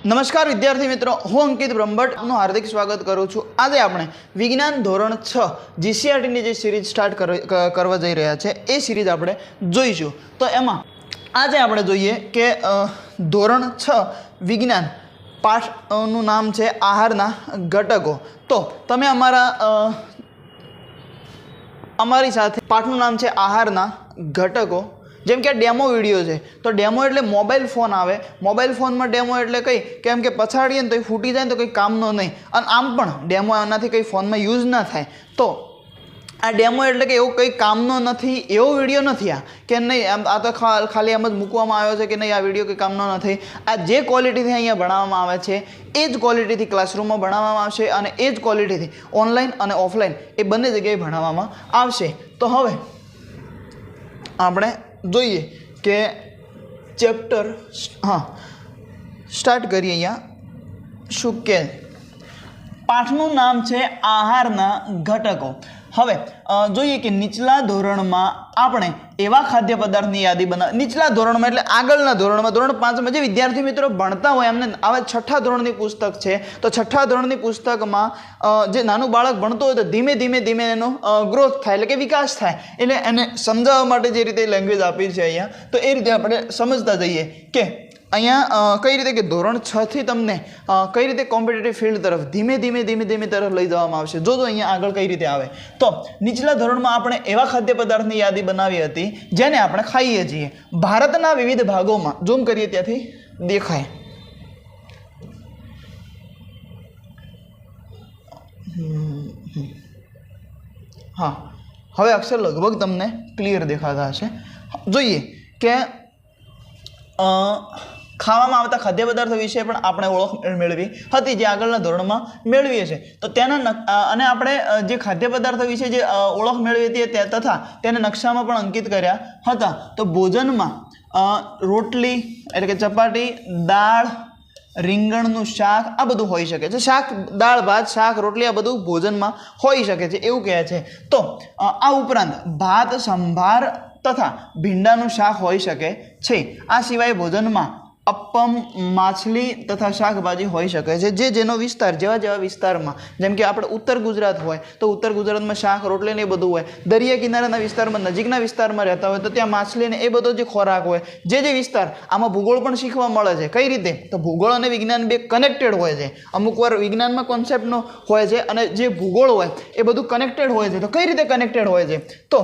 નમસ્કાર વિદ્યાર્થી મિત્રો, હું અંકિત બ્રહ્મભટ્ટનું હાર્દિક સ્વાગત કરું છું। આજે આપણે વિજ્ઞાન ધોરણ 6 જીસીઆરટીની જે સિરીઝ સ્ટાર્ટ કરવા જઈ રહ્યા છે એ સિરીઝ આપણે જોઈશું। તો એમાં આજે આપણે જોઈએ કે ધોરણ 6 વિજ્ઞાન પાઠનું નામ છે આહારના ઘટકો। તો તમે અમારી સાથે પાઠનું નામ છે આહારના ઘટકો। જેમ કે ડેમો વિડીયો છે તો ડેમો એટલે મોબાઈલ ફોન આવે, મોબાઈલ ફોનમાં ડેમો એટલે કંઈ કેમ કે પછાડીએ ને તો એ ફૂટી જાય ને તો કંઈ કામનો નહીં, અને આમ પણ ડેમો એનાથી કંઈ ફોનમાં યુઝ ના થાય। તો આ ડેમો એટલે કે એવું કંઈ કામનો નથી એવો વિડીયો નથી આ કે નહીં આ તો ખાલી એમ જ મૂકવામાં આવ્યો છે કે નહીં આ વિડીયો કંઈ કામનો નથી। આ જે ક્વોલિટીથી અહીંયા ભણાવવામાં આવે છે એ જ ક્વોલિટીથી ક્લાસરૂમમાં ભણાવવામાં આવશે અને એ જ ક્વોલિટીથી ઓનલાઈન અને ઓફલાઈન એ બંને જગ્યાએ ભણાવવામાં આવશે। તો હવે આપણે જોઈએ કે ચેપ્ટર સ્ટાર્ટ કરીએ। અહીંયા શું કે પાઠનું નામ છે આહારના ઘટકો। હવે જોઈએ કે નીચલા ધોરણમાં આપણે એવા ખાદ્ય પદાર્થની યાદી નીચલા ધોરણમાં એટલે આગળના ધોરણમાં ધોરણ 5માં જે વિદ્યાર્થી મિત્રો ભણતા હોય એમને આવા છઠ્ઠા ધોરણની પુસ્તક છે તો છઠ્ઠા ધોરણની પુસ્તકમાં જે નાનું બાળક ભણતો હોય તો ધીમે ધીમે એનો ગ્રોથ થાય એટલે કે વિકાસ થાય, એટલે એને સમજાવવા માટે જે રીતે લેંગ્વેજ આપી છે અહીંયા તો એ રીતે આપણે સમજતા જઈએ કે અહીંયા કઈ રીતે કે ધોરણ 6 થી તમને કઈ રીતે કોમ્પિટિટિવ ફિલ્ડ તરફ ધીમે ધીમે તરફ લઈ જવામાં આવશે। જો અહીંયા આગળ કઈ રીતે આવે તો નીચલા ધોરણમાં આપણે એવા ખાદ્ય પદાર્થની યાદી બનાવી હતી જેને આપણે ખાઈએ છીએ। ભારતના વિવિધ ભાગોમાં ઝૂમ કરીએ ત્યાંથી દેખાય। હા, હવે અક્ષર લગભગ તમને ક્લિયર દેખાતા હશે। જોઈએ કે ખાવામાં આવતા ખાદ્ય પદાર્થો વિશે પણ આપણે ઓળખ મેળવી હતી જે આગળના ધોરણમાં મેળવીએ છીએ। તો તેના અને આપણે જે ખાદ્ય પદાર્થો વિશે જે ઓળખ મેળવી હતી તથા તેને નકશામાં પણ અંકિત કર્યા હતા। તો ભોજનમાં રોટલી એટલે કે ચપાટી, દાળ, રીંગણનું શાક આ બધું હોઈ શકે છે। શાક, દાળ, ભાત, શાક, રોટલી આ બધું ભોજનમાં હોઈ શકે છે એવું કહે છે। તો આ ઉપરાંત ભાત, સંભાર તથા ભીંડાનું શાક હોઈ શકે છે। આ સિવાય ભોજનમાં અપ્પમ, માછલી તથા શાકભાજી હોઈ શકે છે। જેનો વિસ્તાર જેવા વિસ્તારમાં જેમ કે આપણે ઉત્તર ગુજરાત હોય તો ઉત્તર ગુજરાતમાં શાક, રોટલી ને એ બધું હોય, દરિયા કિનારાના વિસ્તારમાં નજીકના વિસ્તારમાં રહેતા હોય તો ત્યાં માછલી ને એ બધો જે ખોરાક હોય, જે વિસ્તાર આમાં ભૂગોળ પણ શીખવા મળે છે। કઈ રીતે તો ભૂગોળ અને વિજ્ઞાન બે કનેક્ટેડ હોય છે। અમુક વાર વિજ્ઞાનમાં કોન્સેપ્ટનો હોય છે અને જે ભૂગોળ હોય એ બધું કનેક્ટેડ હોય છે। તો કઈ રીતે કનેક્ટેડ હોય છે તો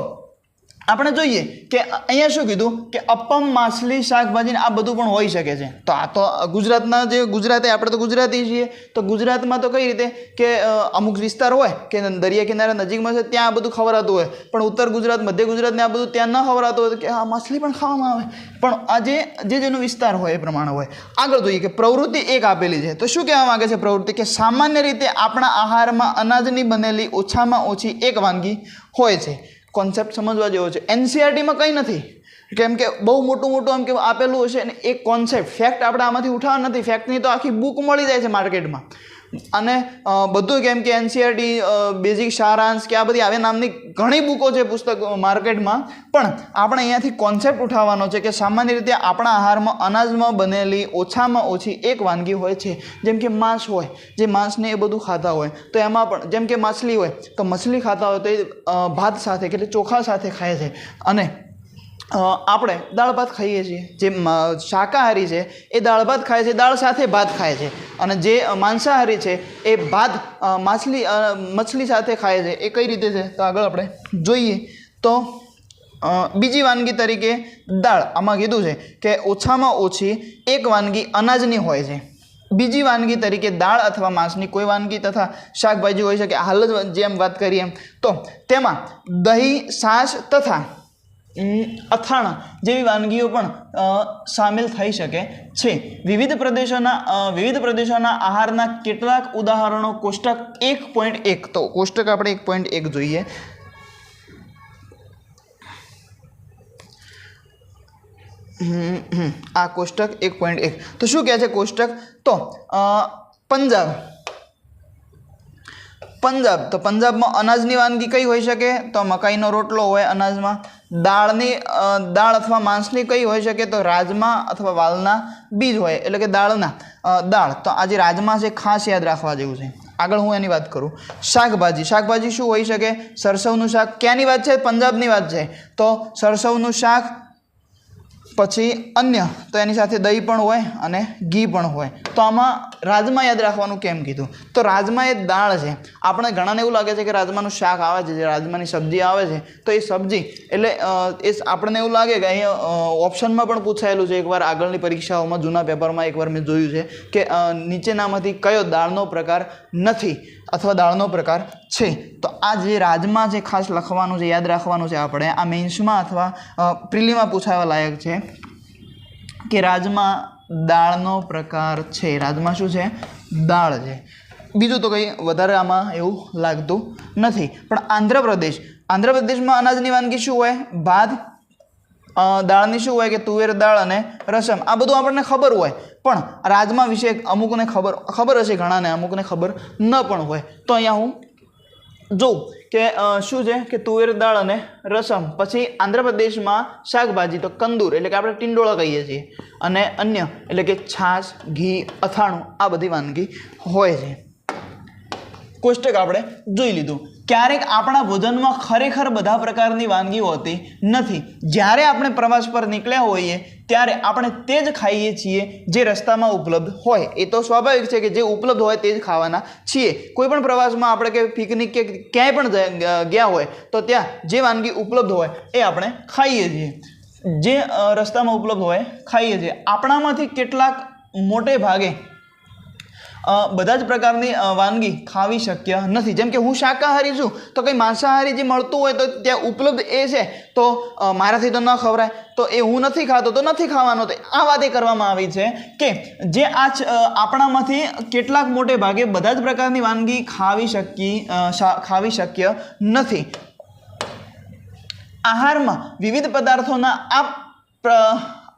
આપણે જોઈએ કે અહીંયા શું કીધું કે અપ્પમ, માછલી, શાકભાજી આ બધું પણ હોઈ શકે છે। તો આ તો ગુજરાતના જે ગુજરાતી આપણે તો ગુજરાતી છીએ તો ગુજરાતમાં તો કઈ રીતે કે અમુક વિસ્તાર હોય કે દરિયા કિનારા નજીકમાં છે ત્યાં આ બધું ખવડાતું હોય, પણ ઉત્તર ગુજરાત, મધ્ય ગુજરાતને આ બધું ત્યાં ન ખવડાતું હોય કે આ માછલી પણ ખાવામાં આવે, પણ આ જેનો વિસ્તાર હોય એ પ્રમાણે હોય। આગળ જોઈએ કે પ્રવૃત્તિ એક આપેલી છે તો શું કહેવા માંગે છે પ્રવૃત્તિ કે સામાન્ય રીતે આપણા આહારમાં અનાજની બનેલી ઓછામાં ઓછી એક વાનગી હોય છે। કોન્સેપ્ટ સમજવા જેવો છે। એનસીઆરટીમાં કંઈ નથી કેમ કે બહુ મોટું આમ કે આપેલું હશે અને એક કોન્સેપ્ટ ફેક્ટ આપણે આમાંથી ઉઠાવવા નથી, ફેક્ટની તો આખી બુક મળી જાય છે માર્કેટમાં અને બધું કેમ કે એનસીઆરટી, બેઝિક સારાંશ કે આ બધી આવી નામની ઘણી બુકો છે પુસ્તક માર્કેટમાં, પણ આપણે અહીંયાથી કોન્સેપ્ટ ઉઠાવવાનો છે કે સામાન્ય રીતે આપણા આહારમાં અનાજમાં બનેલી ઓછામાં ઓછી એક વાનગી હોય છે। જેમ કે માંસ હોય, જે માંસને એ બધું ખાતા હોય તો એમાં પણ જેમ કે માછલી હોય તો મછલી ખાતા હોય તો એ ભાત સાથે કે ચોખા સાથે ખાય છે, અને આપણે દાળ ભાત ખાઈએ છીએ। જે શાકાહારી છે એ દાળ ભાત ખાય છે, દાળ સાથે ભાત ખાય છે, અને જે માંસાહારી છે એ ભાત મછલી સાથે ખાય છે। એ કઈ રીતે છે તો આગળ આપણે જોઈએ। તો બીજી વાનગી તરીકે દાળ, આમાં કીધું છે કે ઓછામાં ઓછી એક વાનગી અનાજની હોય છે। બીજી વાનગી તરીકે દાળ અથવા માંસની કોઈ વાનગી તથા શાકભાજી હોઈ શકે। હાલ જ જેમ વાત કરીએ એમ તો તેમાં દહીં, છાશ તથા અથાણા જેવી વાનગીઓ પણ સામેલ થઈ શકે છે। વિવિધ પ્રદેશોના આહારના કેટલાક ઉદાહરણો કોષ્ટક 1.1 તો કોષ્ટક આપણે 1.1 જોઈએ। આ કોષ્ટક 1.1 તો શું કહે છે કોષ્ટક તો પંજાબ તો પંજાબમાં અનાજની વાનગી કઈ હોઈ શકે તો મકાઈનો રોટલો હોય અનાજમાં। દાળ અથવા માંસની કઈ હોઈ શકે તો રાજમા અથવા વાલના બીજ હોય એટલે કે દાળના। દાળ, તો આ જે રાજમા છે ખાસ યાદ રાખવા જેવું છે. આગળ હું એની વાત કરું. શાકભાજી, શાકભાજી શું હોઈ શકે? સરસવનું શાક. ક્યાંની વાત છે? પંજાબની વાત છે. તો સરસવનું શાક, પછી અન્ય તો એની સાથે દહીં પણ હોય અને ઘી પણ હોય. તો આમાં રાજમા યાદ રાખવાનું કેમ કીધું? તો રાજમા એ દાળ છે. આપણે ઘણાને એવું લાગે છે કે રાજમાનું શાક આવે છે, જે રાજમાની સબ્જી આવે છે, તો એ સબ્જી એટલે એ આપણને એવું લાગે કે અહીંયા ઓપ્શનમાં પણ પૂછાયેલું છે એકવાર આગળની પરીક્ષાઓમાં, જૂના પેપરમાં એકવાર મેં જોયું છે કે નીચેનામાંથી કયો દાળનો પ્રકાર નથી અથવા દાળનો પ્રકાર છે. તો આ જે રાજમા છે ખાસ લખવાનું છે, યાદ રાખવાનું છે આપણે. આ મેન્સમાં અથવા પ્રિલીમાં પૂછાવા લાયક છે કે રાજમા દાળનો પ્રકાર છે. રાજમા શું છે? દાળ છે. બીજું તો કંઈ વધારે આમાં એવું લાગતું નથી. પણ આંધ્રપ્રદેશમાં અનાજની વાનગી શું હોય? ભાત. દાળની શું હોય? કે તુવેર દાળ અને રસમ. આ બધું આપણને ખબર હોય, પણ રાજમા વિશે અમુકને ખબર હશે, ઘણાને અમુકને ખબર ન પણ હોય. તો અહીંયા હું જોઉં કે શું છે કે તુવેર દાળ અને રસમ. પછી આંધ્રપ્રદેશમાં શાકભાજી તો કંદૂર એટલે કે આપણે ટિંડોળા કહીએ છીએ, અને અન્ય એટલે કે છાશ, ઘી, અથાણું, આ બધી વાનગી હોય છે. કોષ્ટક આપણે જોઈ લીધું. ક્યારેક આપણા ભોજનમાં ખરેખર બધા પ્રકારની વાનગી હોતી નથી. જ્યારે આપણે પ્રવાસ પર નીકળ્યા હોઈએ ત્યારે આપણે તે જ ખાઈએ છીએ જે રસ્તામાં ઉપલબ્ધ હોય. એ તો સ્વાભાવિક છે કે જે ઉપલબ્ધ હોય તે જ ખાવાના છીએ. કોઈ પણ પ્રવાસમાં આપણે કે પિકનિક કે ક્યાંય પણ ગયા હોય તો ત્યાં જે વાનગી ઉપલબ્ધ હોય એ આપણે ખાઈએ છીએ. જે રસ્તામાં ઉપલબ્ધ હોય ખાઈએ છીએ. આપણામાંથી કેટલાક મોટે ભાગે બધા જ પ્રકારની વાનગી ખાવી શક્ય નથી. જેમ કે હું શાકાહારી છું, તો કંઈ માંસાહારી જે મળતું હોય તો ત્યાં ઉપલબ્ધ એ છે, તો મારાથી તો ન ખવરાય, તો એ હું નથી ખાતો તો નથી ખાવાનો. તો આ વાત એ કરવામાં આવી છે કે જે આપણામાંથી કેટલાક મોટે ભાગે બધા જ પ્રકારની વાનગી ખાવી શક્ય નથી. આહારમાં વિવિધ પદાર્થોના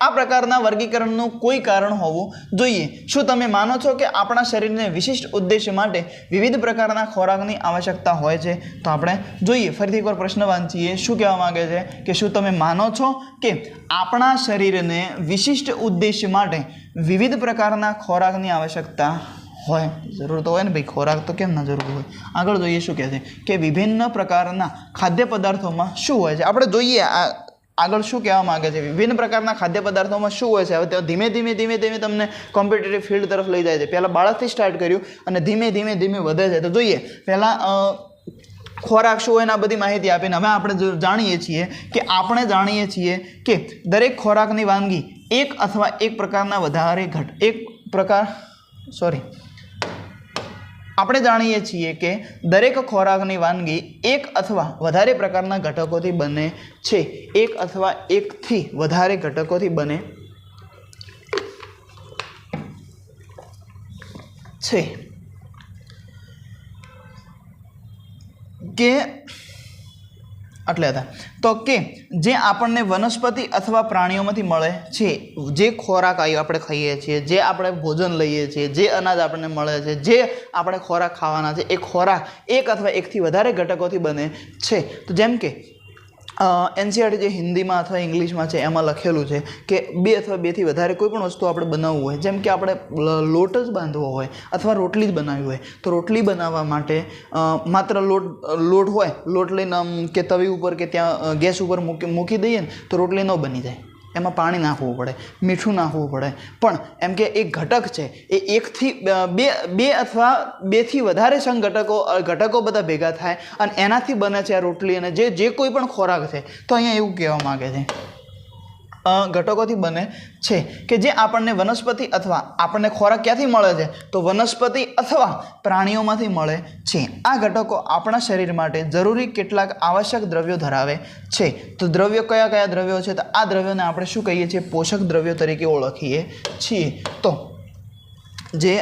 આ પ્રકારના વર્ગીકરણનું કોઈ કારણ હોવું જોઈએ. શું તમે માનો છો કે આપણા શરીરને વિશિષ્ટ ઉદ્દેશ્ય માટે વિવિધ પ્રકારના ખોરાકની આવશ્યકતા હોય છે? તો આપણે જોઈએ. ફરીથી એકવાર પ્રશ્ન વાંચીએ. શું કહેવા માગે છે કે શું તમે માનો છો કે આપણા શરીરને વિશિષ્ટ ઉદ્દેશ્ય માટે વિવિધ પ્રકારના ખોરાકની આવશ્યકતા હોય? જરૂર તો હોય ને ભાઈ, ખોરાક તો કેમ ના જરૂર હોય. આગળ જોઈએ શું કહે છે કે વિભિન્ન પ્રકારના ખાદ્ય પદાર્થોમાં શું હોય છે. આપણે જોઈએ આગળ શું કહેવા માગે છે. વિભિન્ન પ્રકારના ખાદ્ય પદાર્થોમાં શું હોય છે. હવે ધીમે ધીમે તમને કોમ્પિટિટિવ ફિલ્ડ તરફ લઈ જાય છે. પહેલાં બાળકથી સ્ટાર્ટ કર્યું અને ધીમે ધીમે વધે છે. તો જોઈએ પહેલાં ખોરાક શું હોય ને આ બધી માહિતી આપીને હવે આપણે જાણીએ છીએ કે દરેક ખોરાકની વાનગી એક અથવા એક પ્રકારના આપણે જાણીએ છીએ કે દરેક ખોરાકની વાનગી એક અથવા વધારે પ્રકારના ઘટકોથી બને છે. એક અથવા એકથી વધારે ઘટકોથી બને છે. કે એટલે હતા તો કે જે આપણને વનસ્પતિ અથવા પ્રાણીઓમાંથી મળે છે. જે ખોરાક આપણે ખાઈએ છીએ, જે આપણે ભોજન લઈએ છીએ, જે અનાજ આપણને મળે છે, જે આપણે ખોરાક ખાવાના છે, એ ખોરાક એક અથવા એકથી વધારે ઘટકોથી બને છે. તો જેમ કે એનસીઆરટી જે હિન્દીમાં અથવા ઇંગ્લિશમાં છે એમાં લખેલું છે કે 2 અથવા 2થી વધારે કોઈ પણ વસ્તુ આપણે બનાવવું હોય, જેમ કે આપણે લોટ જ બાંધવો હોય અથવા રોટલી જ બનાવવી હોય, તો રોટલી બનાવવા માટે માત્ર લોટ હોય, લોટ લઈને કે તવી ઉપર કે ત્યાં ગેસ ઉપર મૂકી દઈએ ને તો રોટલી ન બની જાય. એમાં પાણી નાખવું પડે, મીઠું નાખવું પડે. પણ એમ કે એક ઘટક છે એ 1થી 2 અથવા 2થી વધારે ઘટકો બધા ભેગા થાય અને એનાથી બને છે આ રોટલી. અને જે કોઈ પણ ખોરાક છે તો અહીંયા એવું કહેવા માગે છે ઘટકોથી બને છે કે જે આપણને વનસ્પતિ અથવા આપણને ખોરાક ક્યાંથી મળે છે? તો વનસ્પતિ અથવા પ્રાણીઓમાંથી મળે છે. આ ઘટકો આપણા શરીર માટે જરૂરી કેટલાક આવશ્યક દ્રવ્યો ધરાવે છે. તો દ્રવ્યો કયા દ્રવ્યો છે? તો આ દ્રવ્યોને આપણે શું કહીએ છીએ? પોષક દ્રવ્યો તરીકે ઓળખીએ છીએ. તો જે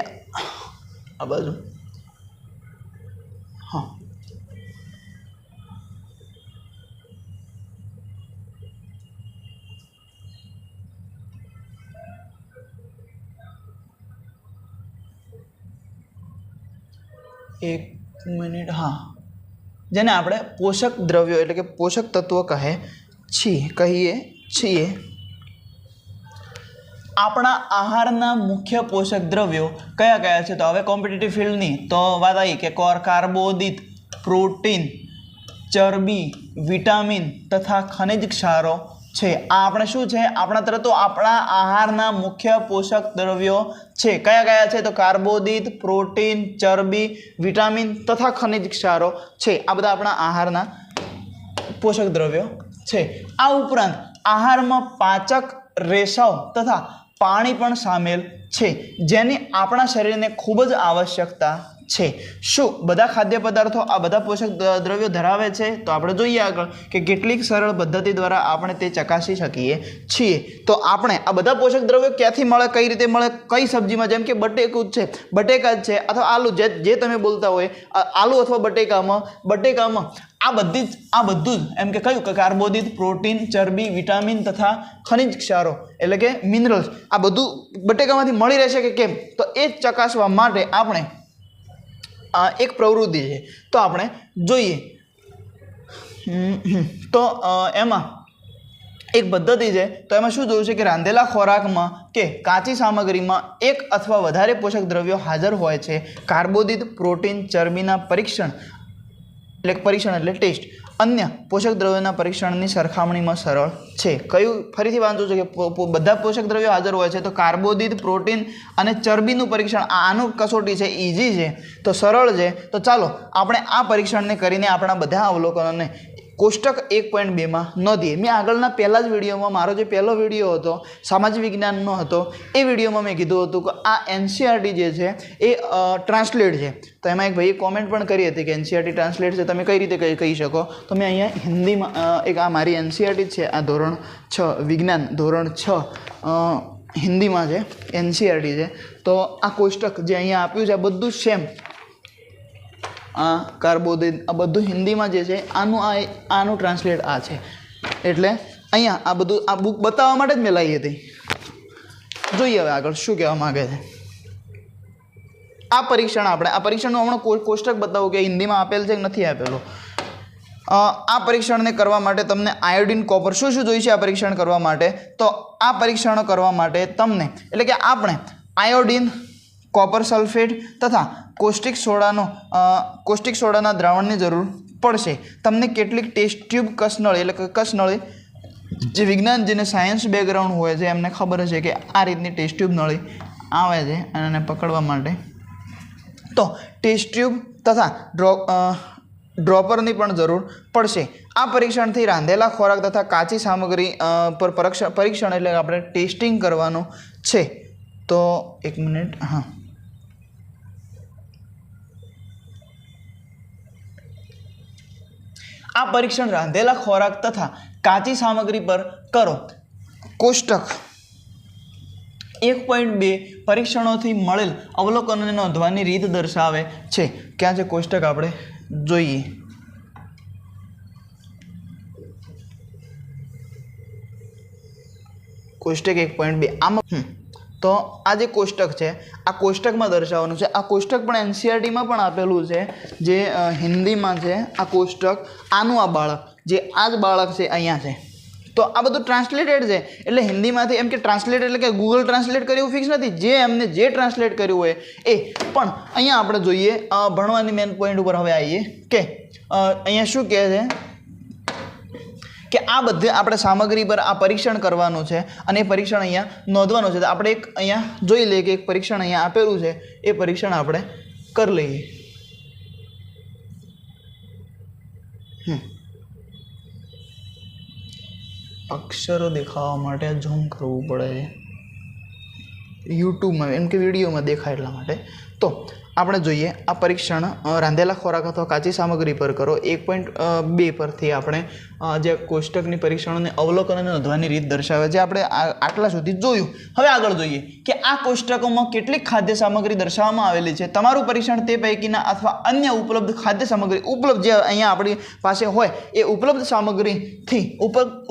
આ બાજુ એક મિનિટ જેને આપણે પોષક દ્રવ્યો એટલે કે પોષક તત્વો કહીએ છીએ. આપણા આહારના મુખ્ય પોષક દ્રવ્યો કયા કયા છે? તો હવે કોમ્પિટિટિવ ફિલ્ડની તો વાત આવી કે કાર્બોદિત, પ્રોટીન, ચરબી, વિટામિન તથા ખનિજ ક્ષારો છે. આ આપણે શું છે? આપણા તરફ તો આપણા આહારના મુખ્ય પોષક દ્રવ્યો છે. કયા કયા છે? તો કાર્બોદિત, પ્રોટીન, ચરબી, વિટામિન તથા ખનિજ ક્ષારો છે. આ બધા આપણા આહારના પોષક દ્રવ્યો છે. આ ઉપરાંત આહારમાં પાચક રેસાઓ તથા પાણી પણ સામેલ છે, જેની આપણા શરીરને ખૂબ જ આવશ્યકતા છે. શું બધા ખાદ્ય પદાર્થો આ બધા પોષક દ્રવ્યો ધરાવે છે? તો આપણે જોઈએ આગળ કે કેટલીક સરળ પદ્ધતિ દ્વારા આપણે તે ચકાસી શકીએ છીએ. તો આપણે આ બધા પોષક દ્રવ્યો ક્યાંથી મળે, કઈ રીતે મળે, કઈ સબ્જીમાં, જેમ કે બટેકું જ છે, બટેકા જ છે અથવા આલુ, જે તમે બોલતા હોય, આલુ અથવા બટેકામાં આ બધું જ એમ કે કયું કે કાર્બોદિત, પ્રોટીન, ચરબી, વિટામિન તથા ખનિજ ક્ષારો એટલે કે મિનરલ્સ આ બધું બટેકામાંથી મળી રહેશે કે કેમ, તો એ જ ચકાસવા માટે આપણે એક પ્રવૃત્તિ છે તો આપણે જોઈએ. તો એમાં એક પદ્ધતિ છે. તો એમાં શું જોયું છે કે રાંધેલા ખોરાકમાં કે કાચી સામગ્રીમાં એક અથવા વધારે પોષક દ્રવ્યો હાજર હોય છે. કાર્બોદિત, પ્રોટીન, ચરબીના પરીક્ષણ એટલે ટેસ્ટ અન્ય પોષક દ્રવ્યોના પરીક્ષણની સરખામણીમાં સરળ છે. કયું? ફરીથી વાંચું છું કે બધા પોષક દ્રવ્યો હાજર હોય છે તો કાર્બોદિત, પ્રોટીન અને ચરબીનું પરીક્ષણ આનું કસોટી છે, ઇઝી છે, તો સરળ છે. તો ચાલો આપણે આ પરીક્ષણને કરીને આપણા બધા અવલોકનોને કોષ્ટક 1.2માં નોંધીએ. મેં આગળના પહેલા જ વિડીયોમાં, મારો જે પહેલો વિડીયો હતો સામાજિક વિજ્ઞાનનો હતો, એ વિડીયોમાં મેં કીધું હતું કે આ એનસીઈઆરટી જે છે એ ટ્રાન્સલેટ છે. તો એમાં એક ભાઈએ કોમેન્ટ પણ કરી હતી કે એનસીઈઆરટી ટ્રાન્સલેટ છે, તમે કઈ રીતે કહી શકો? તો મેં અહીંયા હિન્દીમાં એક આ મારી એનસીઈઆરટી છે, આ ધોરણ 6 વિજ્ઞાન ધોરણ 6 હિન્દીમાં છે, એનસીઈઆરટી છે. તો આ કોષ્ટક જે અહીંયા આપ્યું છે આ બધું સેમ, આ કાર્બોદિત આ બધું હિન્દીમાં જે છે આનું ટ્રાન્સલેટ આ છે. એટલે અહીંયા આ બધું આ બુક બતાવવા માટે જ મેં લાવી હતી. જોઈએ હવે આગળ શું કહેવા માગે છે. આ પરીક્ષણનું હમણાં કોષ્ટક બતાવું કે હિન્દીમાં આપેલ છે કે નથી આપેલું. આ પરીક્ષણને કરવા માટે તમને આયોડિન, કોપર શું જોઈશે આ પરીક્ષણ કરવા માટે? તો આ પરીક્ષણો કરવા માટે તમને એટલે કે આપણે આયોડિન, કોપર સલ્ફેટ તથા કોસ્ટિક સોડાના દ્રાવણની જરૂર પડશે. તમને કેટલીક ટેસ્ટ ટ્યુબ, કસનળી એટલે કે કસનળી જે વિજ્ઞાન જેને સાયન્સ બેકગ્રાઉન્ડ હોય છે એમને ખબર હશે કે આ રીતની ટેસ્ટ ટ્યુબ નળી આવે છે અને પકડવા માટે. તો ટેસ્ટ ટ્યુબ તથા ડ્રોપરની પણ જરૂર પડશે. આ પરીક્ષણથી રાંધેલા ખોરાક તથા કાચી સામગ્રી પર પરીક્ષણ એટલે આપણે ટેસ્ટિંગ કરવાનું છે. તો એક મિનિટ, હા, આ પરીક્ષણ રાંધેલા ખોરાક તથા કાચી સામગ્રી પર કરો. કોષ્ટક 1.2 પરીક્ષણોથી મળેલ અવલોકનોને નોંધવાની રીત દર્શાવે છે. ક્યાં છે કોષ્ટક? આપણે જોઈએ. કોષ્ટક 1.2 આમાં તો આ જે કોષ્ટક છે આ કોષ્ટકમાં દર્શાવવાનું છે. આ કોષ્ટક પણ એનસીઈઆરટીમાં પણ આપેલું છે, જે હિન્દીમાં છે. આ કોષ્ટક આનું આ બાળક જે આ જ બાળક છે અહીંયા છે. તો આ બધું ટ્રાન્સલેટેડ છે એટલે હિન્દીમાંથી એમ કે ટ્રાન્સલેટ એટલે કે ગૂગલ ટ્રાન્સલેટ કર્યું ફિક્સ નથી, જે એમને જે ટ્રાન્સલેટ કર્યું હોય એ. પણ અહીંયા આપણે જોઈએ ભણવાની મેન પોઈન્ટ ઉપર હવે આવીએ કે અહીંયા શું કહે છે કે આ બધે આપણે સામગ્રી પર આ પરીક્ષણ કરવાનું છે અને એ પરીક્ષણ અહીંયા નોંધવાનું છે. તો આપણે એક અહીંયા જોઈ લઈએ કે એક પરીક્ષણ અહીંયા આપેલું છે, એ પરીક્ષણ આપણે કરી લઈએ. અક્ષરો દેખાવા માટે ઝૂમ કરવું પડે છે યુટ્યુબમાં, એમ કે વિડીયોમાં દેખાય એટલા માટે. તો આપણે જોઈએ આ પરીક્ષણ રાંધેલા ખોરાક અથવા કાચી સામગ્રી પર કરો 1.2 પરથી આપણે જે કોષ્ટકની પરીક્ષણોને અવલોકન અને નોંધવાની રીત દર્શાવે છે. આપણે આટલા સુધી જોયું. હવે આગળ જોઈએ કે આ કોષ્ટકોમાં કેટલીક ખાદ્ય સામગ્રી દર્શાવવામાં આવેલી છે. તમારું પરીક્ષણ તે પૈકીના અથવા અન્ય ઉપલબ્ધ ખાદ્ય સામગ્રી જે અહીંયા આપણી પાસે હોય એ ઉપલબ્ધ સામગ્રીથી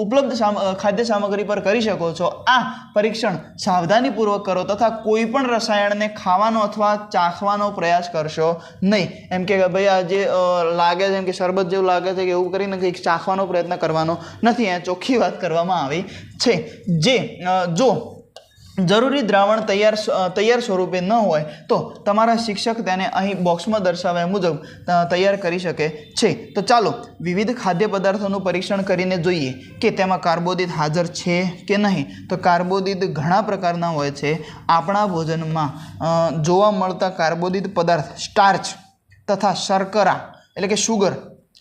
ઉપલબ્ધ ખાદ્ય સામગ્રી પર કરી શકો છો. આ પરીક્ષણ સાવધાનીપૂર્વક કરો તથા કોઈ પણ રસાયણને ખાવાનો અથવા ચાખવાનો પ્રયાસ કરશો નહીં. એમ કે ભાઈ આ જે લાગે છે એમ કે શરબત જેવું લાગે છે કે એવું કરીને કંઈક ચાખવાનો પ્રયત્ન કરવાનો નથી. અહીંયા ચોખ્ખી વાત કરવામાં આવી છે. જો જરૂરી દ્રાવણ તૈયાર સ્વરૂપે ન હોય તો તમારા શિક્ષક તેને અહીં બોક્સમાં દર્શાવ્યા મુજબ તૈયાર કરી શકે છે. તો ચાલો વિવિધ ખાદ્ય પદાર્થોનું પરીક્ષણ કરીને જોઈએ કે તેમાં કાર્બોદિત હાજર છે કે નહીં. તો કાર્બોદિત ઘણા પ્રકારના હોય છે. આપણા ભોજનમાં જોવા મળતા કાર્બોદિત પદાર્થ સ્ટાર્ચ તથા શર્કરા એટલે કે શુગર,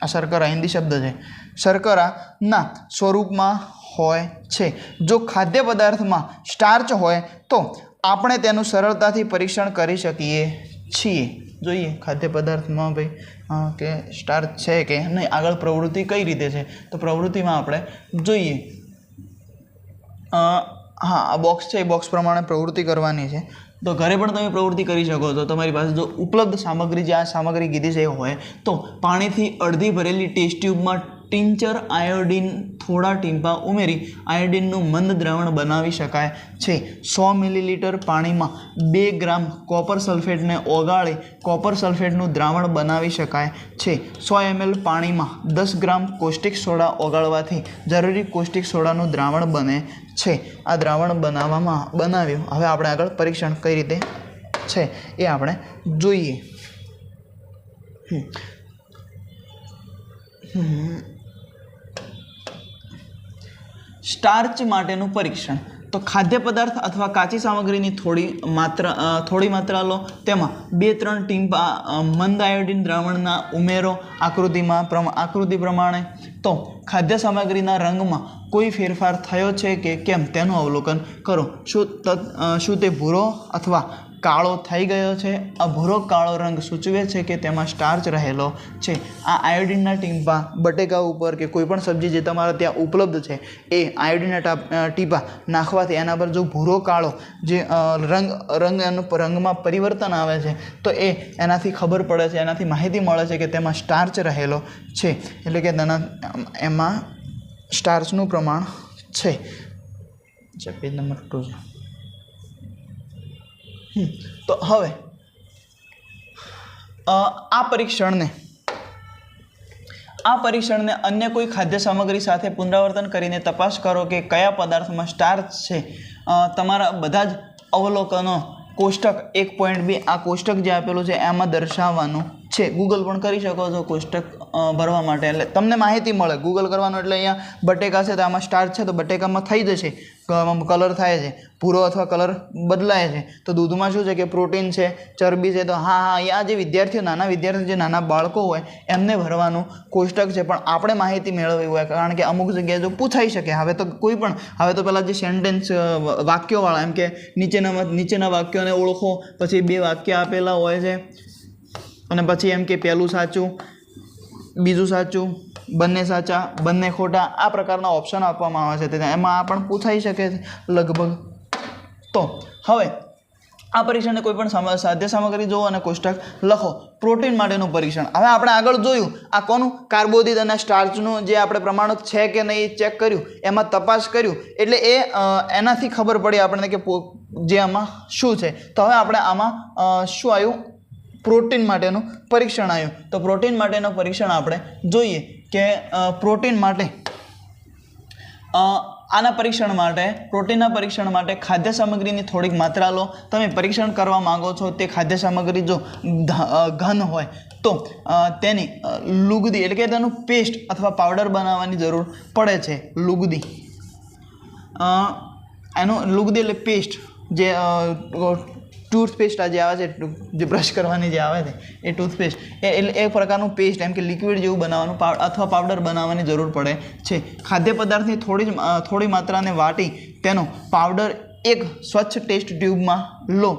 આ શર્કરા હિન્દી શબ્દ છે, શર્કરાના સ્વરૂપમાં હોય છે. જો ખાદ્ય પદાર્થમાં સ્ટાર્ચ હોય તો આપણે તેનું સરળતાથી પરીક્ષણ કરી શકીએ છીએ. જોઈએ ખાદ્ય પદાર્થમાં ભાઈ કે સ્ટાર્ચ છે કે નહીં. આગળ પ્રવૃત્તિ કઈ રીતે છે તો પ્રવૃત્તિમાં આપણે જોઈએ. હા, આ બોક્સ છે, એ બોક્સ પ્રમાણે પ્રવૃત્તિ કરવાની છે. તો ઘરે પણ તમે પ્રવૃત્તિ કરી શકો છો. તમારી પાસે જો ઉપલબ્ધ સામગ્રી, જે આ સામગ્રી કીધી છે એ હોય તો પાણીથી અડધી ભરેલી ટેસ્ટ ટ્યુબમાં ટિંચર આયોડિન થોડા ટીમ્પા ઉમેરી આયોડિનનું મંદ દ્રાવણ બનાવી શકાય છે. 100 મિલીલીટર પાણીમાં 2 ગ્રામ કોપર સલ્ફેટને ઓગાળી કોપર સલ્ફેટનું દ્રાવણ બનાવી શકાય છે. 100 ml પાણીમાં 10 ગ્રામ કોસ્ટિક સોડા ઓગાળવાથી જરૂરી કોસ્ટિક સોડાનું દ્રાવણ બને છે. આ દ્રાવણ બનાવ્યું. હવે આપણે આગળ પરીક્ષણ કઈ રીતે છે એ આપણે જોઈએ. સ્ટાર્ચ માટેનું પરીક્ષણ. તો ખાદ્ય પદાર્થ અથવા કાચી સામગ્રીની થોડી માત્રા લો, તેમાં 2-3 ટીમ્પા મંદ આયોડિન દ્રાવણના ઉમેરો આકૃતિ પ્રમાણે. તો ખાદ્ય સામગ્રીના રંગમાં કોઈ ફેરફાર થયો છે કે કેમ તેનું અવલોકન કરો. શું તે ભૂરો અથવા કાળો થઈ ગયો છે? આ ભૂરો કાળો રંગ સૂચવે છે કે તેમાં સ્ટાર્ચ રહેલો છે. આ આયોડિનના ટીમ્પા બટેકા ઉપર કે કોઈપણ સબ્જી જે તમારા ત્યાં ઉપલબ્ધ છે એ આયોડિનના ટીપા નાખવાથી એના પર જો ભૂરો કાળો જે રંગમાં પરિવર્તન આવે છે તો એ એનાથી ખબર પડે છે, એનાથી માહિતી મળે છે કે તેમાં સ્ટાર્ચ રહેલો છે. એટલે કે એમાં સ્ટાર્ચનું પ્રમાણ છે. પેજ નંબર 2 છે. તો હવે આ પરીક્ષણને અન્ય કોઈ ખાદ્ય સામગ્રી સાથે પુનરાવર્તન કરીને તપાસ કરો કે કયા પદાર્થમાં સ્ટાર્ચ છે. તમારા બધા જ અવલોકનો કોષ્ટક 1.2 આ કોષ્ટક જે આપેલું છે એમાં દર્શાવવાનું છે. ગૂગલ પણ કરી શકો છો કોષ્ટક ભરવા માટે, એટલે તમને માહિતી મળે. ગૂગલ કરવાનું એટલે અહીંયા બટેકા છે તો આમાં સ્ટાર્ચ છે તો બટેકામાં થઈ જશે, કલર થાય છે, ભૂરો અથવા કલર બદલાય છે. તો દૂધમાં શું છે કે પ્રોટીન છે, ચરબી છે. તો હા, અહીંયા જે નાના વિદ્યાર્થીઓ જે નાના બાળકો હોય એમને ભરવાનું કોષ્ટક છે. પણ આપણે માહિતી મેળવવી હોય, કારણ કે અમુક જગ્યાએ જો પૂછાઈ શકે. હવે તો પહેલાં જે સેન્ટેન્સ વાક્યોવાળા એમ કે નીચેના વાક્યોને ઓળખો, પછી 2 વાક્ય આપેલા હોય છે અને પછી એમ કે પહેલું સાચું, બીજું સાચું, બંને સાચા, બંને ખોટા, આ પ્રકારના ઓપ્શન આપવામાં આવે છે. એમાં આ પણ પૂછાઈ શકે છે લગભગ. તો હવે આ પરીક્ષણને કોઈ પણ સાધ્ય સામગ્રી જુઓ અને કોષ્ટક લખો. પ્રોટીન માટેનું પરીક્ષણ. હવે આપણે આગળ જોયું આ કોનું કાર્બોદિત અને સ્ટાર્ચનું જે આપણે પ્રમાણક છે કે નહીં ચેક કર્યું, એમાં તપાસ કર્યું, એટલે એનાથી ખબર પડી આપણને કે જે આમાં શું છે. તો હવે આપણે આમાં શું આવ્યું? પ્રોટીન માટેનું પરીક્ષણ આવ્યું. તો પ્રોટીન માટેનું પરીક્ષણ આપણે જોઈએ કે પ્રોટીન માટે પ્રોટીનના પરીક્ષણ માટે ખાદ્ય સામગ્રીની થોડીક માત્રા લો. તમે પરીક્ષણ કરવા માંગો છો તે ખાદ્ય સામગ્રી જો ઘન હોય તો તેની લુગદી એટલે કે તેનું પેસ્ટ અથવા પાવડર બનાવવાની જરૂર પડે છે. લુગદી એટલે પેસ્ટ, જે ટૂથપેસ્ટ જે આવે છે, જે બ્રશ કરવાની જે આવે છે એ ટૂથપેસ્ટ, એટલે એક પ્રકારનું પેસ્ટ એમ કે લિક્વિડ જેવું બનાવવાનું અથવા પાવડર બનાવવાની જરૂર પડે છે. ખાદ્ય પદાર્થની થોડી માત્રાને વાટી તેનો પાવડર એક સ્વચ્છ ટેસ્ટ ટ્યુબમાં લો.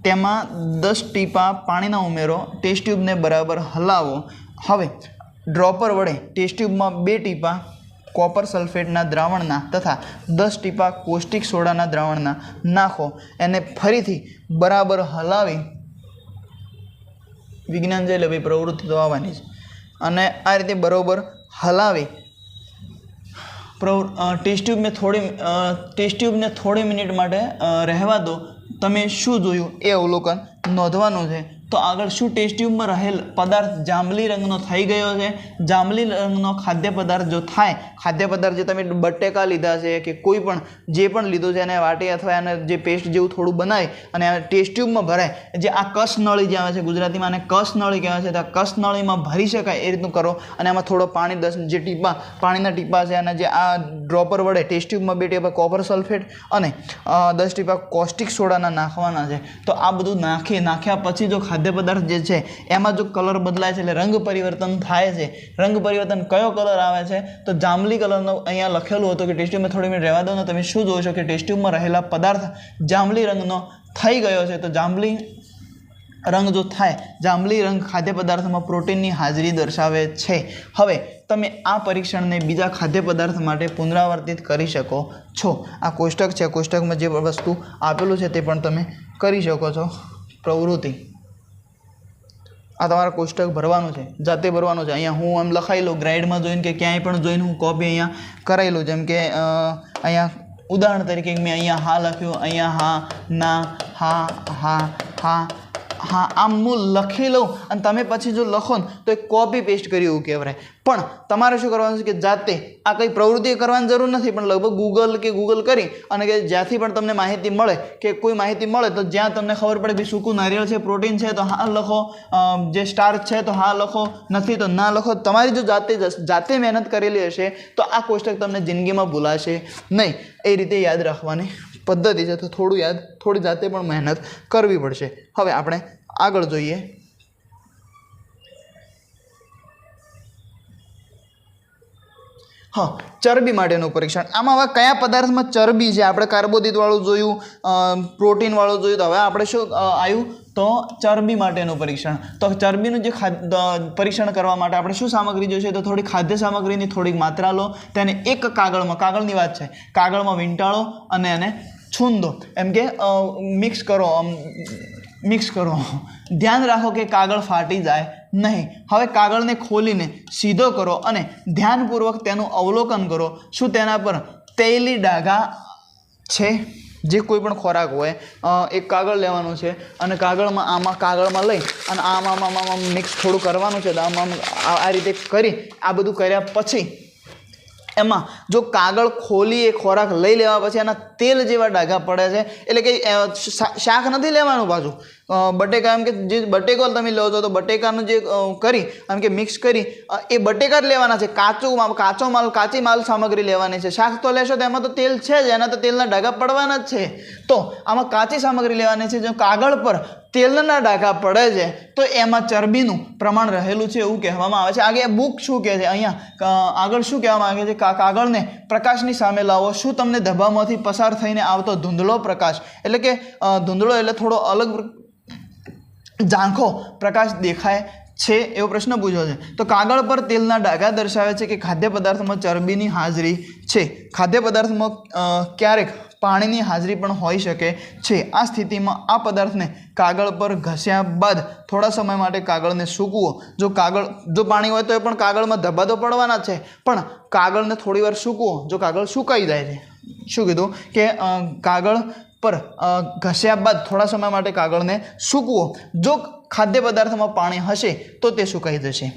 તેમાં 10 ટીપા પાણીના ઉમેરો. ટેસ્ટ ટ્યુબને બરાબર હલાવો. હવે ડ્રોપર વડે ટેસ્ટ ટ્યુબમાં 2 ટીપા કોપર સલ્ફેટના દ્રાવણના તથા 10 ટીપા કોસ્ટિક સોડાના દ્રાવણના નાખો. એને ફરીથી બરાબર હલાવી, વિજ્ઞાન છે એટલે ભાઈ પ્રવૃત્તિ તો આવવાની છે, અને આ રીતે બરાબર હલાવી ટેસ્ટ ટ્યુબને થોડી મિનિટ માટે રહેવા દો. તમે શું જોયું એ અવલોકન નોંધવાનું છે. તો આગળ શું ટેસ્ટ ટ્યુબમાં રહેલ પદાર્થ જાંબલી રંગનો થઈ ગયો છે? જાંબલી રંગનો ખાદ્ય પદાર્થ જો થાય, ખાદ્ય પદાર્થ જે તમે બટેકા લીધા છે કે કોઈ પણ જે પણ લીધું છે એને વાટી અથવા એને જે પેસ્ટ જેવું થોડું બનાવી અને ટેસ્ટ ટ્યુબમાં ભરાય, જે આ કસનળી જે આવે છે ગુજરાતીમાં આને કસનળી કહેવાય છે, તો આ કસનળીમાં ભરી શકાય એ રીતનું કરો અને આમાં થોડો પાણી 10 જે ટીપા પાણીના ટીપા છે અને જે આ ડ્રોપર વડે ટેસ્ટ ટ્યુબમાં 2 ટીપા કોપર સલ્ફેટ અને 10 ટીપા કોસ્ટિક સોડાના નાખવાના છે. તો આ બધું નાખ્યા પછી જો ખાદ્ય પદાર્થ જે છે એમાં જો કલર બદલાય છે એટલે રંગ પરિવર્તન થાય છે. રંગ પરિવર્તન કયો કલર આવે છે? તો જાંબલી કલરનો અહીંયા લખેલું હતું કે ટેસ્ટ ટ્યુબમાં થોડી મિનિટ રહેવા દો ને તમે શું જોશો કે ટેસ્ટ ટ્યુબમાં રહેલા પદાર્થ જાંબલી રંગનો થઈ ગયો છે. તો જાંબલી રંગ જો થાય, જાંબલી રંગ ખાદ્ય પદાર્થમાં પ્રોટીનની હાજરી દર્શાવે છે. હવે તમે આ પરીક્ષણને બીજા ખાદ્ય પદાર્થ માટે પુનરાવર્તિત કરી શકો છો. આ કોષ્ટક છે, કોષ્ટકમાં જે વસ્તુ આપેલું છે તે પણ તમે કરી શકો છો. પ્રવૃત્તિ આ તમારા કોષ્ટક ભરવાનું છે, જાતે ભરવાનું છે. અહીંયા હું એમ લખાઈ લઉં ગ્રાઇડમાં જોઈને કે ક્યાંય પણ જોઈને હું કોપી અહીંયા કરાવી લઉં. જેમ કે અહીંયા ઉદાહરણ તરીકે મેં અહીંયા હા લખ્યું, અહીંયા હા, ના, હા, હા, હા, હા, આમ હું લખી લઉં અને તમે પછી જો લખો ને તો એક કોપી પેસ્ટ કર્યું એવું કહેવાય. પણ તમારે શું કરવાનું છે કે જાતે આ કંઈ પ્રવૃત્તિ કરવાની જરૂર નથી, પણ લગભગ ગૂગલ કરી અને કે જ્યાંથી પણ તમને માહિતી મળે કે કોઈ માહિતી મળે તો જ્યાં તમને ખબર પડે કે સૂકું નારિયેળ છે, પ્રોટીન છે તો હા લખો, જે સ્ટાર્ચ છે તો હા લખો, નથી તો ના લખો. તમારી જો જાતે મહેનત કરેલી હશે તો આ કોષ્ટક તમને જિંદગીમાં ભૂલાશે નહીં. એ રીતે યાદ રાખવાની પદ્ધતિ છે. તો થોડી જાતે પણ મહેનત કરવી પડશે. હવે આપણે આગળ જોઈએ. હા, ચરબી માટેનું પરીક્ષણ. આમાં હવે કયા પદાર્થમાં ચરબી છે? આપણે કાર્બોદિતવાળું જોયું, પ્રોટીનવાળું જોયું, તો હવે આપણે શું આવ્યું? તો ચરબી માટેનું પરીક્ષણ. તો ચરબીનું જે પરીક્ષણ કરવા માટે આપણે શું સામગ્રી જોઈશે? તો થોડી ખાદ્ય સામગ્રીની થોડીક માત્રા લો, તેને એક કાગળની વાત છે, કાગળમાં વીંટાળો અને એને છૂંદો, એમ કે મિક્સ કરો. ધ્યાન રાખો કે કાગળ ફાટી જાય નહીં. હવે કાગળને ખોલીને સીધો કરો અને ધ્યાનપૂર્વક તેનું અવલોકન કરો. શું તેના પર તેલી ડાઘા છે? જે કોઈ પણ ખોરાક હોય, એક કાગળ લેવાનું છે અને કાગળમાં લઈ અને આમાં મિક્સ થોડું કરવાનું છે. આમાં આ રીતે કરી આ બધું કર્યા પછી એમાં જો કાગળ ખોલી એ ખોરાક લઈ લેવા પછી એના તેલ જેવા ડાઘા પડે છે, એટલે કે શાક નથી લેવાનું પાછું. બટેકા એમ કે જે બટેકો તમે લો છો તો બટેકાનું જે કરી એમ કે મિક્સ કરી એ બટેકા જ લેવાના છે. કાચી માલ સામગ્રી લેવાની છે. શાક તો લેશો તો એમાં તો તેલ છે જ, એના તો તેલના ડાઘા પડવાના જ છે. તો આમાં કાચી સામગ્રી લેવાની છે. જો કાગળ પર તેલના ડાઘા પડે છે તો એમાં ચરબીનું પ્રમાણ રહેલું છે એવું કહેવામાં આવે છે. આગળ બુક શું કહે છે? અહીંયા આગળ શું કહેવામાં આવે છે? કાગળને પ્રકાશની સામે લાવો. શું તમને ધબ્બામાંથી પસાર થઈને આવતો ધૂંધળો પ્રકાશ, એટલે કે ધૂંધળો એટલે થોડો અલગ ઝાંખો પ્રકાશ દેખાય છે? એવો પ્રશ્ન પૂછ્યો છે. તો કાગળ પર તેલના ડાઘા દર્શાવે છે કે ખાદ્ય પદાર્થમાં ચરબીની હાજરી છે. ખાદ્ય પદાર્થમાં ક્યારેક પાણીની હાજરી પણ હોઈ શકે છે. આ સ્થિતિમાં આ પદાર્થને કાગળ પર ઘસ્યા બાદ થોડા સમય માટે કાગળને સૂકવો. જો પાણી હોય તો એ પણ કાગળમાં ધબ્બા તો પડવાના છે, પણ કાગળને થોડી વાર સૂકવો. જો કાગળ સુકાઈ જાય છે, શું કીધું કે કાગળ પર ઘસ્યા બાદ થોડા સમય માટે કાગળને સૂકવો. જો ખાદ્ય પદાર્થમાં પાણી હશે તો તે સુકાઈ જશે.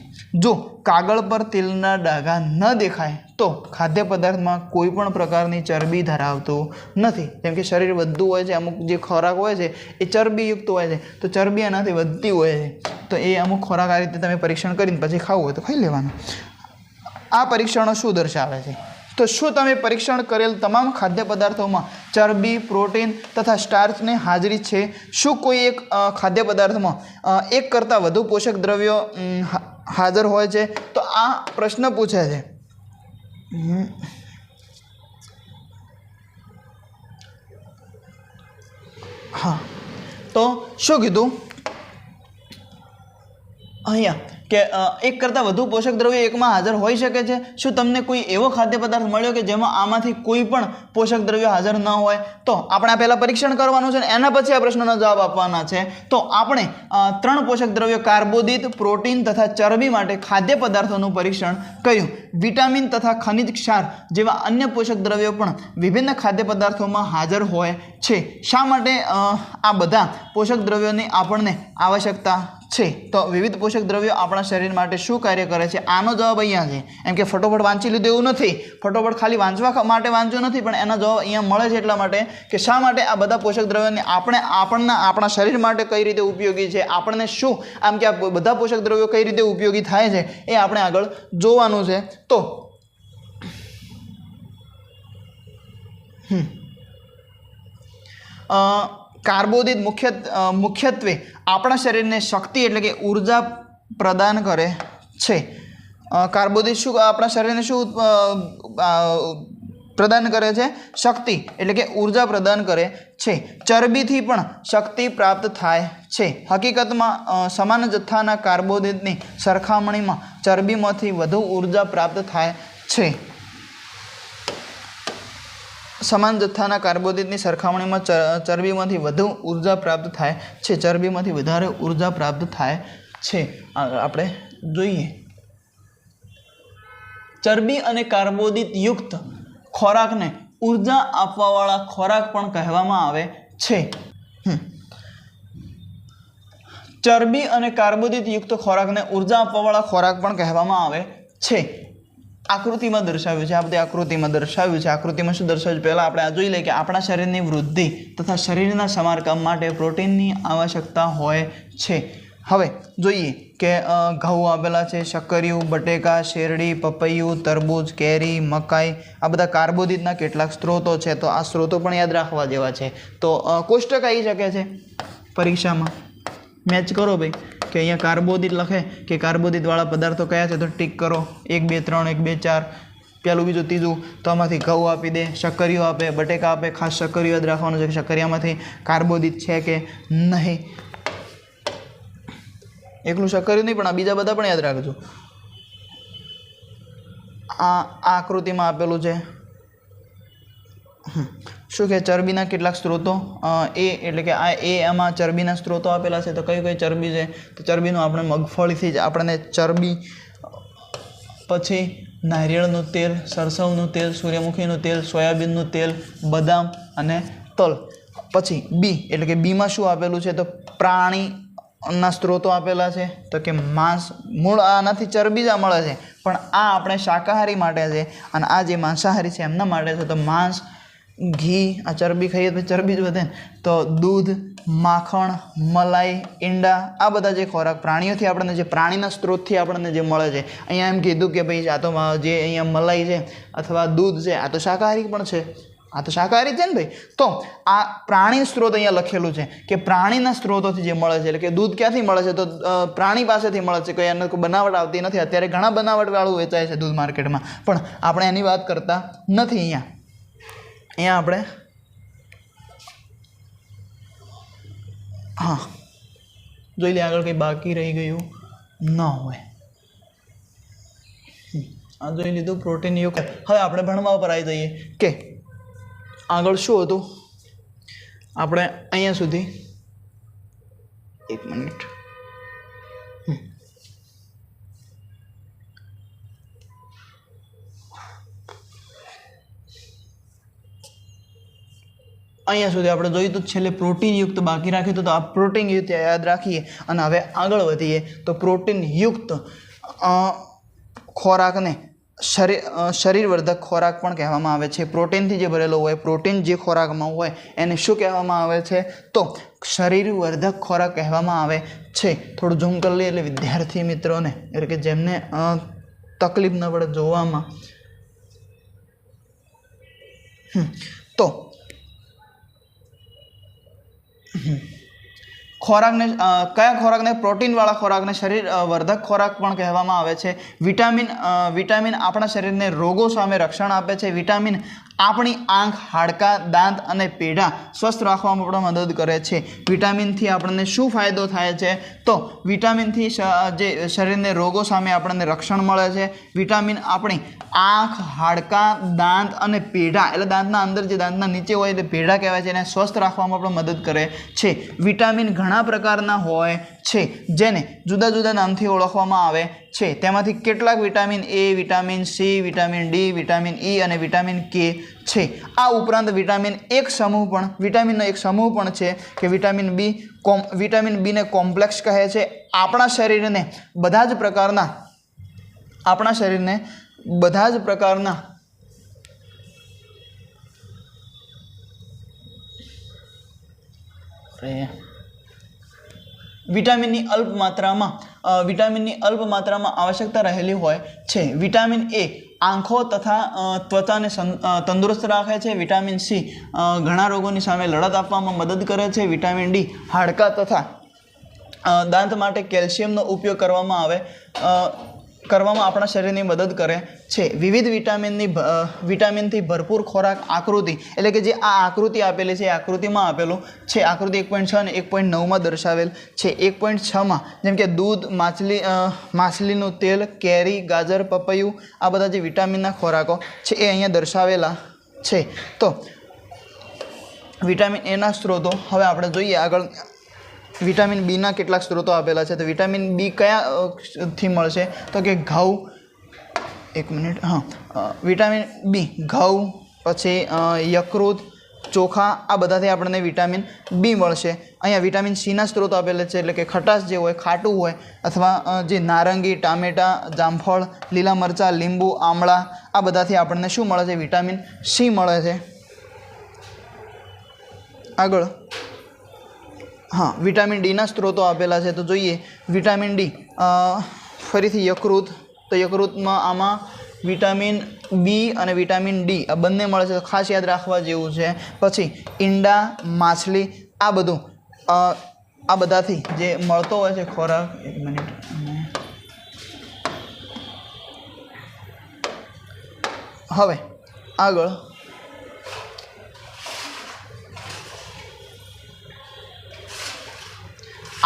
જો કાગળ પર તેલના ડાઘા ન દેખાય તો ખાદ્ય પદાર્થમાં કોઈ પણ પ્રકારની ચરબી ધરાવતું નથી. જેમ કે શરીર વધતું હોય છે, અમુક જે ખોરાક હોય છે એ ચરબીયુક્ત હોય છે, તો ચરબી એનાથી વધતી હોય છે. તો એ અમુક ખોરાક આ રીતે તમે પરીક્ષણ કરીને પછી ખાવું હોય તો ખાઈ લેવાનું. આ પરીક્ષણો શું દર્શાવે છે? તો શું તમે પરીક્ષણ કરેલ તમામ ખાદ્ય પદાર્થોમાં ચરબી, પ્રોટીન તથા સ્ટાર્ચની હાજરી છે? શું કોઈ એક ખાદ્ય પદાર્થમાં એક કરતાં વધુ પોષક દ્રવ્યો હાજર હોય છે? તો આ પ્રશ્ન પૂછે છે. હા, તો શું કીધું અહીંયા કે એક કરતાં વધુ પોષક દ્રવ્યો એકમાં હાજર હોઈ શકે છે? શું તમને કોઈ એવો ખાદ્ય પદાર્થ મળ્યો કે જેમાં આમાંથી કોઈ પણ પોષક દ્રવ્યો હાજર ન હોય? તો આપણે પહેલાં પરીક્ષણ કરવાનું છે ને એના પછી આ પ્રશ્નનો જવાબ આપવાના છે. તો આપણે 3 પોષક દ્રવ્યો કાર્બોદિત, પ્રોટીન તથા ચરબી માટે ખાદ્ય પદાર્થોનું પરીક્ષણ કર્યું. વિટામિન તથા ખનિજ ક્ષાર જેવા અન્ય પોષક દ્રવ્યો પણ વિભિન્ન ખાદ્ય પદાર્થોમાં હાજર હોય છે. શા માટે આ બધા પોષક દ્રવ્યોની આપણને આવશ્યકતા છે? તો વિવિધ પોષક દ્રવ્યો આપણા શરીર માટે શું કાર્ય કરે છે? આનો જવાબ અહીંયા છે. એમ કે ફટોફટ વાંચી લીધું એવું નથી, ફટોફટ ખાલી વાંચવા માટે વાંચ્યો નથી, પણ એનો જવાબ અહીંયા મળે છે એટલા માટે કે શા માટે આ બધા પોષક દ્રવ્યોને આપણા શરીર માટે કઈ રીતે ઉપયોગી છે, આપણને શું આમ કે આ બધા પોષક દ્રવ્યો કઈ રીતે ઉપયોગી થાય છે એ આપણે આગળ જોવાનું છે. તો કાર્બોદિત મુખ્યત્વે આપણા શરીરને શક્તિ એટલે કે ઉર્જા પ્રદાન કરે છે. કાર્બોદિત શું આપણા શરીરને શું પ્રદાન કરે છે? શક્તિ એટલે કે ઉર્જા પ્રદાન કરે છે. ચરબીથી પણ શક્તિ પ્રાપ્ત થાય છે. હકીકતમાં સમાન જથ્થાના કાર્બોદિતની સરખામણીમાં ચરબીમાંથી વધુ ઉર્જા પ્રાપ્ત થાય છે. સમાન જથ્થાના કાર્બોદિતની સરખામણીમાં ચરબીમાંથી વધુ ઉર્જા પ્રાપ્ત થાય છે. ચરબીમાંથી વધારે ઉર્જા પ્રાપ્ત થાય છે. આપણે જોઈએ, ચરબી અને કાર્બોદિત યુક્ત ખોરાકને ઉર્જા આપવાવાળા ખોરાક પણ કહેવામાં આવે છે. ચરબી અને કાર્બોદિત યુક્ત ખોરાકને ઉર્જા આપવાવાળા ખોરાક પણ કહેવામાં આવે છે. આકૃતિમાં દર્શાવ્યું છે, આ બધી આકૃતિમાં દર્શાવ્યું છે. આકૃતિમાં શું દર્શાવ્યું? પહેલાં આપણે આ જોઈ લઈએ કે આપણા શરીરની વૃદ્ધિ તથા શરીરના સમારકામ માટે પ્રોટીનની આવશ્યકતા હોય છે. હવે જોઈએ કે ઘઉં આપેલા છે, શક્કરિયું, બટેકા, શેરડી, પપૈયું, તરબૂચ, કેરી, મકાઈ, આ બધા કાર્બોદિતના કેટલાક સ્ત્રોતો છે. તો આ સ્ત્રોતો પણ યાદ રાખવા જેવા છે. તો કોષ્ટક આવી શકે છે પરીક્ષામાં, મેચ કરો ભાઈ કે અહીંયા કાર્બોદિત લખે કે કાર્બોદિતવાળા પદાર્થો કયા છે, તો ટીક કરો 1 2 3 1 2 4 પહેલું બીજું ત્રીજું. તો આમાંથી ઘઉં આપી દે, શક્કરિયું આપે, બટેકા આપે. ખાસ શક્કરિયું યાદ રાખવાનું છે કે શક્કરિયામાંથી કાર્બોદિત છે કે નહીં. એકલું શક્કરિયું નહીં પણ આ બીજા બધા પણ યાદ રાખજો. આ આકૃતિમાં આપેલું છે શું કે ચરબીના કેટલાક સ્ત્રોતો એ એટલે કે આ એમાં ચરબીના સ્ત્રોતો આપેલા છે. તો કઈ ચરબી છે? તો ચરબીનું આપણે મગફળીથી જ આપણને ચરબી, પછી નારિયેળનું તેલ, સરસવનું તેલ, સૂર્યમુખીનું તેલ, સોયાબીનનું તેલ, બદામ અને તલ. પછી બી એટલે કે બીમાં શું આપેલું છે? તો પ્રાણીના સ્ત્રોતો આપેલા છે. તો કે માંસ, મૂળ આનાથી ચરબી જ મળે છે, પણ આ આપણે શાકાહારી માટે છે અને આ જે માંસાહારી છે એમના માટે છે. તો માંસ, ઘી, આ ચરબી ખાઈએ તો ચરબી જ વધે ને. તો દૂધ, માખણ, મલાઈ, ઈંડા, આ બધા જે ખોરાક પ્રાણીઓથી આપણને જે પ્રાણીના સ્ત્રોતથી આપણને જે મળે છે. અહીંયા એમ કીધું કે ભાઈ આ તો જે અહીંયા મલાઈ છે અથવા દૂધ છે આ તો શાકાહારી પણ છે, આ તો શાકાહારી છે ને ભાઈ. તો આ પ્રાણી સ્ત્રોત અહીંયા લખેલું છે કે પ્રાણીના સ્ત્રોતોથી જે મળે છે. એટલે કે દૂધ ક્યાંથી મળે છે? તો પ્રાણી પાસેથી મળે છે. કોઈ એને કોઈ બનાવટ આવતી નથી. અત્યારે ઘણા બનાવટવાળું વેચાય છે દૂધ માર્કેટમાં, પણ આપણે એની વાત કરતા નથી. અહીંયા આપણે હા જોઈ લે આગળ કંઈ બાકી રહી ગયું ન હોય. આ જોઈ લીધું પ્રોટીન યુક્ત. હવે આપણે ભણવા પર આવી જઈએ કે આગળ શું હતું. આપણે અહીંયા સુધી 1 મિનિટ અહીંયા સુધી આપણે જોયું તો છેલ્લે પ્રોટીનયુક્ત બાકી રાખ્યું હતું. તો આ પ્રોટીનયુક્ત યાદ રાખીએ અને હવે આગળ વધીએ. તો પ્રોટીનયુક્ત ખોરાકને શરીરવર્ધક ખોરાક પણ કહેવામાં આવે છે. પ્રોટીનથી જે ભરેલો હોય, પ્રોટીન જે ખોરાકમાં હોય એને શું કહેવામાં આવે છે? તો શરીરવર્ધક ખોરાક કહેવામાં આવે છે. થોડું ઝૂમ કરી લઈએ એટલે વિદ્યાર્થી મિત્રોને એટલે કે જેમને તકલીફ ન પડે જોવામાં. તો ખોરાકને કયા ખોરાકને? પ્રોટીનવાળા ખોરાકને શરીરવર્ધક ખોરાક પણ કહેવામાં આવે છે. વિટામિન આપણા શરીરને રોગો સામે રક્ષણ આપે છે. વિટામિન આપણી આંખ, હાડકાં, દાંત અને પેઢા સ્વસ્થ રાખવામાં પણ મદદ કરે છે. વિટામિનથી આપણને શું ફાયદો થાય છે? તો વિટામિનથી જે શરીરને રોગો સામે આપણને રક્ષણ મળે છે. વિટામિન આપણી આંખ, હાડકાં, દાંત અને પેઢા, એટલે દાંતના અંદર જે દાંતના નીચે હોય તે પેઢા કહેવાય છે, એને સ્વસ્થ રાખવામાં પણ મદદ કરે છે. વિટામિન ઘણા પ્રકારના હોય છે જેને જુદા જુદા નામથી ઓળખવામાં આવે છે. તેમાંથી કેટલાક vitamin A, vitamin C, vitamin D, vitamin E અને વિટામિન કે છે. આ ઉપરાંત વિટામિનનો એક સમૂહ પણ છે કે વિટામિન બી. વિટામિન બીને કોમ્પ્લેક્સ કહે છે. આપણા શરીરને બધા જ પ્રકારના વિટામિનની અલ્પ માત્રામાં આવશ્યકતા રહેલી હોય છે. વિટામિન એ આંખો તથા ત્વચાને તંદુરસ્ત રાખે છે. વિટામિન સી ઘણા રોગોની સામે લડત આપવામાં મદદ કરે છે. વિટામિન ડી હાડકાં તથા દાંત માટે કેલ્શિયમનો ઉપયોગ કરવામાં આપણા શરીરની મદદ કરે છે. વિવિધ વિટામિનથી ભરપૂર ખોરાક આકૃતિ, એટલે કે જે આ આકૃતિ આપેલી છે એ આકૃતિમાં આપેલું છે. આકૃતિ 1.6 અને 1.9માં દર્શાવેલ છે. 1.6માં જેમ કે દૂધ, માછલીનું તેલ, કેરી, ગાજર, પપૈયું, આ બધા જે વિટામિનના ખોરાકો છે એ અહીંયા દર્શાવેલા છે. તો વિટામિન એના સ્ત્રોતો હવે આપણે જોઈએ આગળ. વિટામિન બીના કેટલાક સ્ત્રોતો આપેલા છે. તો વિટામિન બી કયાથી મળશે? તો કે ઘઉં, વિટામિન બી ઘઉં, પછી યકૃત, ચોખા, આ બધાથી આપણને વિટામિન બી મળશે. અહીંયા વિટામિન સીના સ્ત્રોતો આપેલા છે, એટલે કે ખટાશ જે હોય, ખાટું હોય, અથવા જે નારંગી, ટામેટાં, જામફળ, લીલા મરચાં, લીંબુ, આમળા, આ બધાથી આપણને શું મળે છે? વિટામિન સી મળે છે. આગળ વિટામિન ડીના સ્ત્રોતો આપેલા છે. તો જોઈએ વિટામિન ડી ફરીથી યકૃત. તો યકૃતમાં આમાં વિટામિન બી અને વિટામિન ડી આ બંને મળે છે. તો ખાસ યાદ રાખવા જેવું છે. પછી ઈંડા, માછલી, આ બધું આ બધાથી જે મળતો હોય છે ખોરાક. 1 મિનિટ. હવે આગળ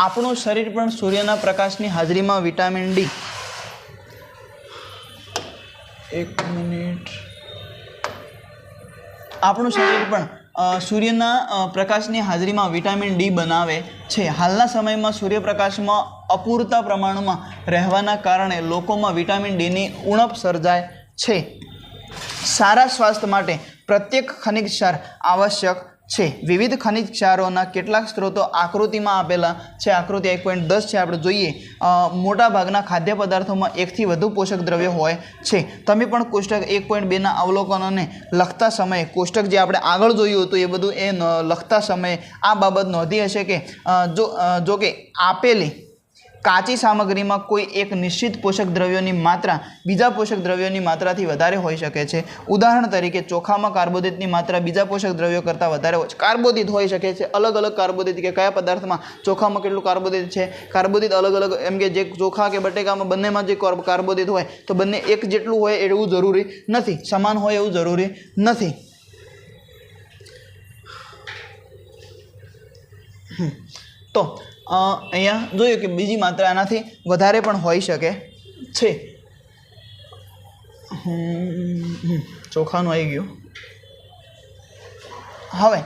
આપણું શરીર પણ સૂર્યના પ્રકાશની હાજરીમાં વિટામિન ડી આપણું શરીર પણ સૂર્યના પ્રકાશની હાજરીમાં વિટામિન ડી બનાવે છે. હાલના સમયમાં સૂર્યપ્રકાશમાં અપૂરતા પ્રમાણમાં રહેવાના કારણે લોકોમાં વિટામિન ડીની ઉણપ સર્જાય છે. સારા સ્વાસ્થ્ય માટે પ્રત્યેક ખનિજ ક્ષાર આવશ્યક છે. વિવિધ ખનિજ ક્ષારોના કેટલાક સ્ત્રોતો આકૃતિમાં આપેલા છે. આકૃતિ 1.10 છે. આપણે જોઈએ મોટાભાગના ખાદ્ય પદાર્થોમાં 1 થી વધુ પોષક દ્રવ્યો હોય છે. તમે પણ કોષ્ટક 1.2ના અવલોકનોને લખતા સમયે કોષ્ટક જે આપણે આગળ જોયું હતું એ બધું લખતા સમયે આ બાબત નોંધી હશે કે જો કે આપેલી કાચી સામગ્રીમાં કોઈ એક નિશ્ચિત પોષક દ્રવ્યોની માત્રા બીજા પોષક દ્રવ્યોની માત્રાથી વધારે હોઈ શકે છે. ઉદાહરણ તરીકે ચોખામાં કાર્બોદિતની માત્રા બીજા પોષક દ્રવ્યો કરતાં વધારે હોય છે. કાર્બોદિત હોઈ શકે છે, અલગ અલગ કાર્બોદિત, કે કયા પદાર્થમાં ચોખામાં કેટલું કાર્બોદિત છે. કાર્બોદિત અલગ અલગ, એમ કે જે ચોખા કે બટેકામાં બંનેમાં જે કાર્બોદિત હોય તો બંને એક જેટલું હોય એવું જરૂરી નથી, સમાન હોય એવું જરૂરી નથી. તો અહીંયા જોયું કે બીજી માત્રા એનાથી વધારે પણ હોઈ શકે છે. ચોખાનું આવી ગયું. હવે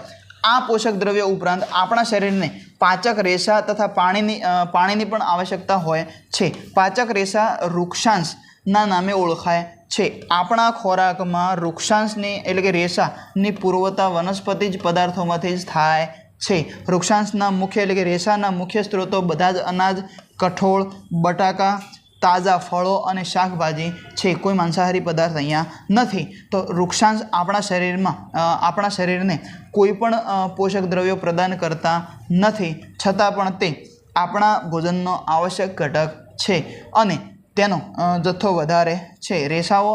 આ પોષક દ્રવ્યો ઉપરાંત આપણા શરીરને પાચક રેસા તથા પાણીની પણ આવશ્યકતા હોય છે. પાચક રેસા વૃક્ષાંશના નામે ઓળખાય છે. આપણા ખોરાકમાં વૃક્ષાંશની એટલે કે રેસાની પૂર્વતા વનસ્પતિજ પદાર્થોમાંથી જ થાય છે. વૃક્ષાંશના મુખ્ય એટલે કે રેસાના મુખ્ય સ્ત્રોતો બધા જ અનાજ, કઠોળ, બટાકા, તાજા ફળો અને શાકભાજી છે. કોઈ માંસાહારી પદાર્થ અહીંયા નથી. તો વૃક્ષાંશ આપણા શરીરને કોઈ પણ પોષક દ્રવ્યો પ્રદાન કરતા નથી, છતાં પણ તે આપણા ભોજનનો આવશ્યક ઘટક છે અને તેનો જથ્થો વધારે છે. રેસાઓ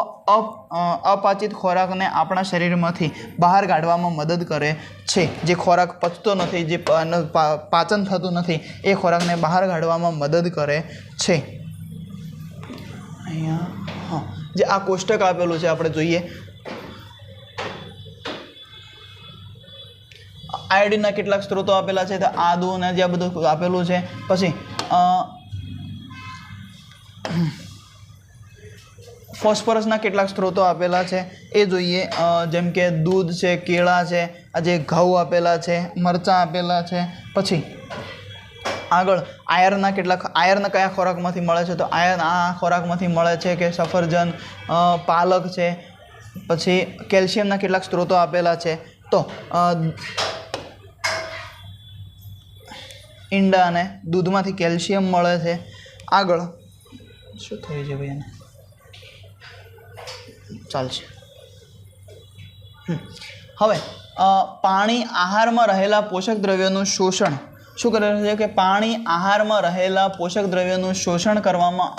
અપાચિત ખોરાકને આપણા શરીરમાંથી બહાર કાઢવામાં મદદ કરે છે. જે ખોરાક પચતો નથી, જે પાચન થતું નથી, એ ખોરાકને બહાર કાઢવામાં મદદ કરે છે. અહીંયા જે આ કોષ્ટક આપેલું છે આપણે જોઈએ. આયોડિનના કેટલાક સ્ત્રોતો આપેલા છે, તો આદુ અને જે બધું આપેલું છે. પછી ફોસ્ફરસના કેટલાક સ્ત્રોતો આપેલા છે એ જોઈએ, જેમ કે દૂધ છે, કેળા છે, આજે ઘઉં આપેલા છે, મરચાં આપેલા છે. પછી આગળ આયર્નના કેટલાક, આયર્ન કયા ખોરાકમાંથી મળે છે, તો આયર્ન આ ખોરાકમાંથી મળે છે કે સફરજન, પાલક છે. પછી કેલ્શિયમના કેટલાક સ્ત્રોતો આપેલા છે, તો ઈંડા અને દૂધમાંથી કેલ્શિયમ મળે છે. આગળ શું થયું છે ભાઈ એને ચાલશે. હવે પાણી આહારમાં રહેલા પોષક દ્રવ્યોનું શોષણ શું કરે છે કે પાણી આહારમાં રહેલા પોષક દ્રવ્યોનું શોષણ કરવામાં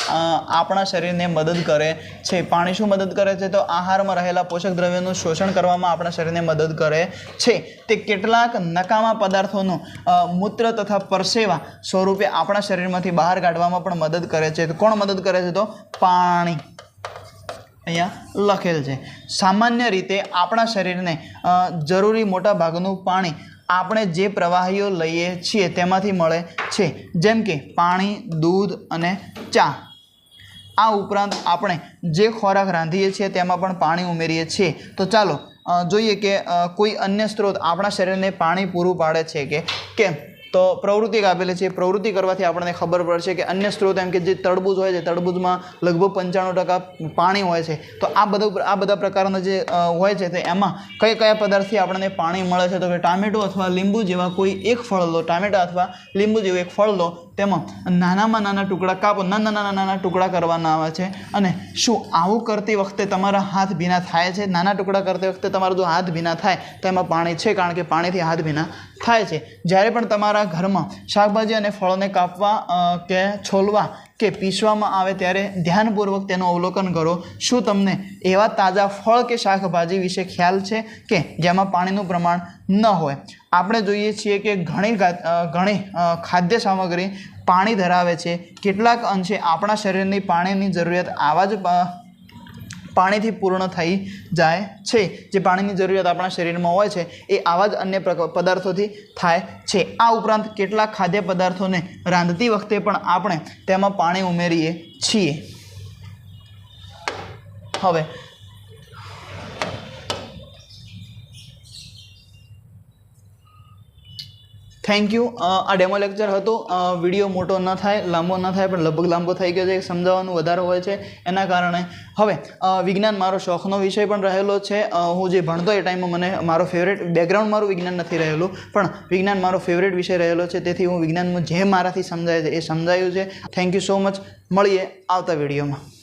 આપણા શરીરને મદદ કરે છે. પાણી શું મદદ કરે છે, તો આહારમાં રહેલા પોષક દ્રવ્યોનું શોષણ કરવામાં આપણા શરીરને મદદ કરે છે. તે કેટલાક નકામા પદાર્થોનું મૂત્ર તથા પરસેવા સ્વરૂપે આપણા શરીરમાંથી બહાર કાઢવામાં પણ મદદ કરે છે. તો કોણ મદદ કરે છે, તો પાણી અહીંયા લખેલ છે. સામાન્ય રીતે આપણા શરીરને જરૂરી મોટા ભાગનું પાણી આપણે જે પ્રવાહીઓ લઈએ છીએ તેમાંથી મળે છે, જેમ કે પાણી, દૂધ અને ચા. આ ઉપરાંત આપણે જે ખોરાક રાંધીએ છીએ તેમાં પણ પાણી ઉમેરીએ છીએ. તો ચાલો જોઈએ કે કોઈ અન્ય સ્ત્રોત આપણા શરીરને પાણી પૂરું પાડે છે કે કેમ. તો પ્રવૃત્તિ આપેલી છે, પ્રવૃત્તિ કરવાથી આપણને ખબર પડશે કે અન્ય સ્ત્રોત એમ કે જે તરબૂચ હોય છે, તરબૂચમાં લગભગ 95% પાણી હોય છે. તો આ બધા પ્રકારના જે હોય છે તે એમાં કયા પદાર્થથી આપણને પાણી મળે છે, તો કે ટામેટો અથવા લીંબુ જેવા કોઈ એક ફળ લો, ટામેટા અથવા લીંબુ જેવું એક ફળ લો, તેમાં નાનામાં નાના ટુકડા કાપો, નાના ટુકડા કરવાના આવે છે. અને શું આવું કરતી વખતે તમારા હાથ ભીના થાય છે? નાના ટુકડા કરતી વખતે તમારા જો હાથ ભીના થાય તો એમાં પાણી છે, કારણ કે પાણીથી હાથ ભીના થાય છે. જ્યારે પણ તમારા ઘરમાં શાકભાજી અને ફળોને કાપવા કે છોલવા કે પીસવામાં આવે ત્યારે ધ્યાનપૂર્વક તેનું અવલોકન કરો. શું તમને એવા તાજા ફળ કે શાકભાજી વિશે ખ્યાલ છે કે જેમાં પાણીનું પ્રમાણ ન હોય? આપણે જોઈએ છીએ કે ઘણી ખાદ્ય સામગ્રી પાણી ધરાવે છે. કેટલાક અંશે આપણા શરીરની પાણીની જરૂરિયાત આવા જ પાણીથી પૂર્ણ થઈ જાય છે. જે પાણીની જરૂરિયાત આપણા શરીરમાં હોય છે એ આવા જ અન્ય પદાર્થોથી થાય છે. આ ઉપરાંત કેટલાક ખાદ્ય પદાર્થોને રાંધતી વખતે પણ આપણે તેમાં પાણી ઉમેરીએ છીએ. હવે થેન્ક યુ. આ ડેમો લેક્ચર હતો. વિડીયો મોટો ન થાય, લાંબો ન થાય, પણ લગભગ લાંબો થઈ ગયો છે. સમજાવવાનું વધારે હોય છે એના કારણે. હવે વિજ્ઞાન મારો શોખનો વિષય પણ રહેલો છે. હું જે ભણતો એ ટાઈમમાં મને મારો ફેવરેટ બેકગ્રાઉન્ડ મારું વિજ્ઞાન નથી રહેલું, પણ વિજ્ઞાન મારો ફેવરેટ વિષય રહેલો છે. તેથી હું વિજ્ઞાનમાં જે મારાથી સમજાય છે એ સમજાયું છે. Thank you so much. મળીએ આવતા વિડીયોમાં.